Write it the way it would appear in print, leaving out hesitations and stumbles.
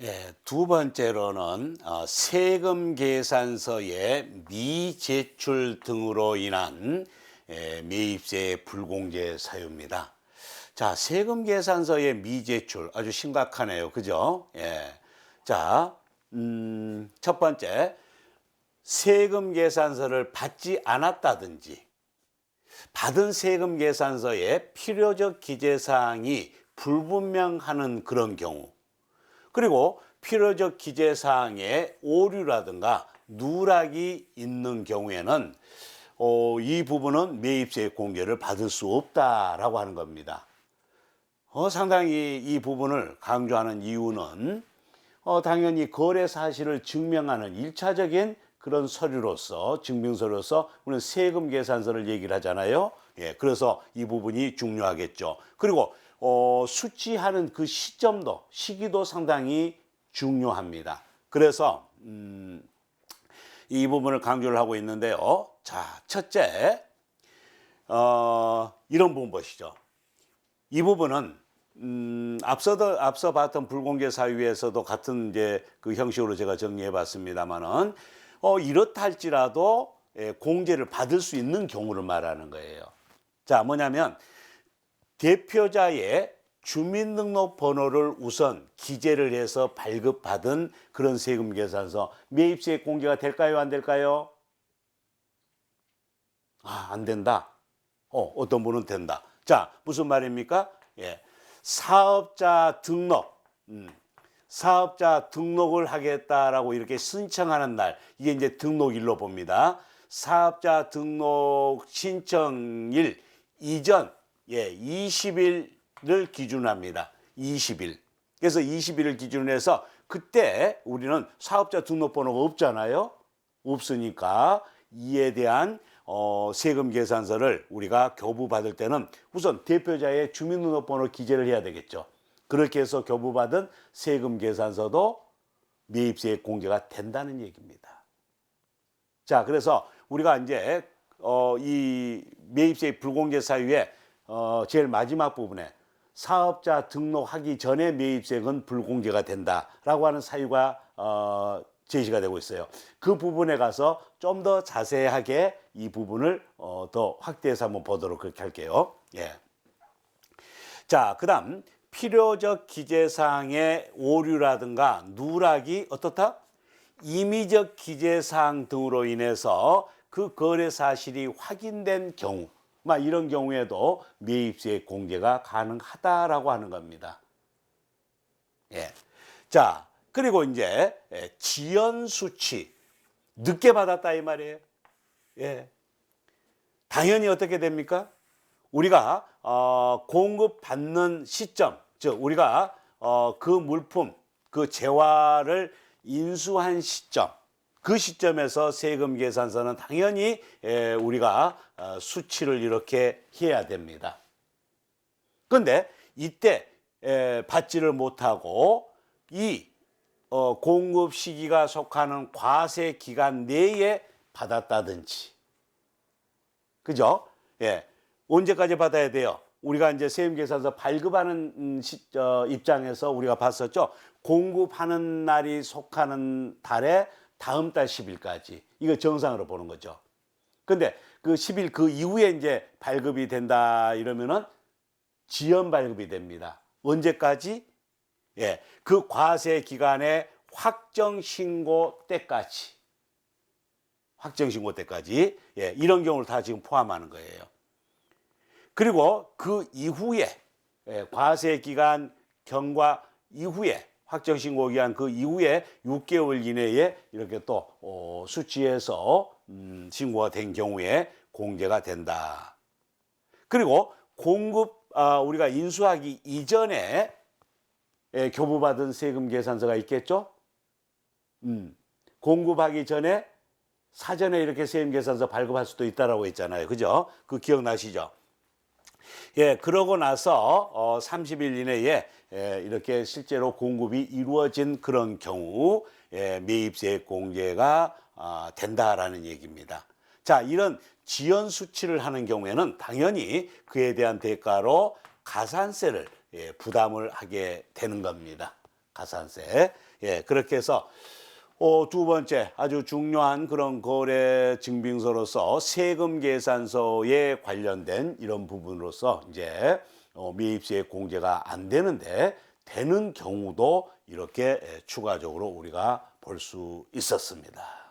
예, 두 번째로는 세금 계산서의 미제출 등으로 인한 매입세 불공제 사유입니다. 자, 세금 계산서의 미제출 아주 심각하네요. 그죠? 예. 자, 첫 번째, 세금 계산서를 받지 않았다든지 받은 세금 계산서에 필요적 기재사항이 불분명하는 그런 경우, 그리고 필요적 기재사항에 오류라든가 누락이 있는 경우에는 이 부분은 매입세 공개를 받을 수 없다라고 하는 겁니다. 상당히 이 부분을 강조하는 이유는 당연히 거래 사실을 증명하는 일차적인 그런 서류로서, 증빙서로서 우리는 세금 계산서를 얘기를 하잖아요. 예, 그래서 이 부분이 중요하겠죠. 그리고 수취하는 그 시기도 상당히 중요합니다. 그래서 이 부분을 강조를 하고 있는데요. 자, 첫째, 이런 부분 보시죠. 이 부분은 앞서 봤던 불공개 사유에서도 같은 이제 그 형식으로 제가 정리해 봤습니다만은 이렇다 할지라도 공제를 받을 수 있는 경우를 말하는 거예요. 자, 뭐냐면 대표자의 주민등록번호를 우선 기재를 해서 발급받은 그런 세금 계산서, 매입세 공개가 될까요, 안 될까요? 안 된다. 어떤 분은 된다. 자, 무슨 말입니까? 예. 사업자 등록을 하겠다라고 이렇게 신청하는 날, 이게 이제 등록일로 봅니다. 사업자 등록 신청일 이전 20일을 기준합니다. 20일. 그래서 20일을 기준으로 해서 그때 우리는 사업자 등록번호가 없잖아요. 없으니까 이에 대한 세금 계산서를 우리가 교부받을 때는 우선 대표자의 주민등록번호 기재를 해야 되겠죠. 그렇게 해서 교부받은 세금 계산서도 매입세 공개가 된다는 얘기입니다. 자, 그래서 우리가 이제 이 매입세 불공개 사유의 제일 마지막 부분에 사업자 등록하기 전에 매입세는 불공개가 된다라고 하는 사유가 제시가 되고 있어요. 그 부분에 가서 좀 더 자세하게 이 부분을 더 확대해서 한번 보도록 그렇게 할게요. 예. 자, 그다음 필요적 기재사항의 오류라든가 누락이 어떻다? 임의적 기재사항 등으로 인해서 그 거래 사실이 확인된 경우, 이런 경우에도 매입세 공개가 가능하다라고 하는 겁니다. 예. 자, 그리고 이제 지연 수취 늦게 받았다 이 말이에요. 예. 당연히 어떻게 됩니까? 우리가 공급받는 시점, 즉 우리가 그 물품, 그 재화를 인수한 시점, 그 시점에서 세금 계산서는 당연히 우리가 수치를 이렇게 해야 됩니다. 그런데 이때 받지를 못하고 이 공급 시기가 속하는 과세 기간 내에 받았다든지, 그죠? 예. 언제까지 받아야 돼요? 우리가 이제 세금계산서 발급하는 입장에서 우리가 봤었죠. 공급하는 날이 속하는 달에 다음 달 10일까지. 이거 정상으로 보는 거죠. 근데 그 10일 그 이후에 이제 발급이 된다 이러면은 지연 발급이 됩니다. 언제까지? 예. 그 과세 기간의 확정 신고 때까지. 확정 신고 때까지. 예. 이런 경우를 다 지금 포함하는 거예요. 그리고 그 이후에 과세 기간 경과 이후에 확정 신고 기간 그 이후에 6개월 이내에 이렇게 또 수취해서 신고가 된 경우에 공개가 된다. 그리고 우리가 인수하기 이전에 교부받은 세금 계산서가 있겠죠. 공급하기 전에 사전에 이렇게 세금 계산서 발급할 수도 있다라고 했잖아요. 그죠? 그 기억나시죠? 예, 그러고 나서 30일 이내에 이렇게 실제로 공급이 이루어진 그런 경우 매입세 공개가 된다라는 얘기입니다. 자, 이런 지연 수치를 하는 경우에는 당연히 그에 대한 대가로 가산세를 부담을 하게 되는 겁니다. 가산세. 예, 그렇게 해서 두 번째 아주 중요한 그런 거래 증빙서로서 세금 계산서에 관련된 이런 부분으로서 이제 매입세액 공제가 안 되는데 되는 경우도 이렇게 추가적으로 우리가 볼 수 있었습니다.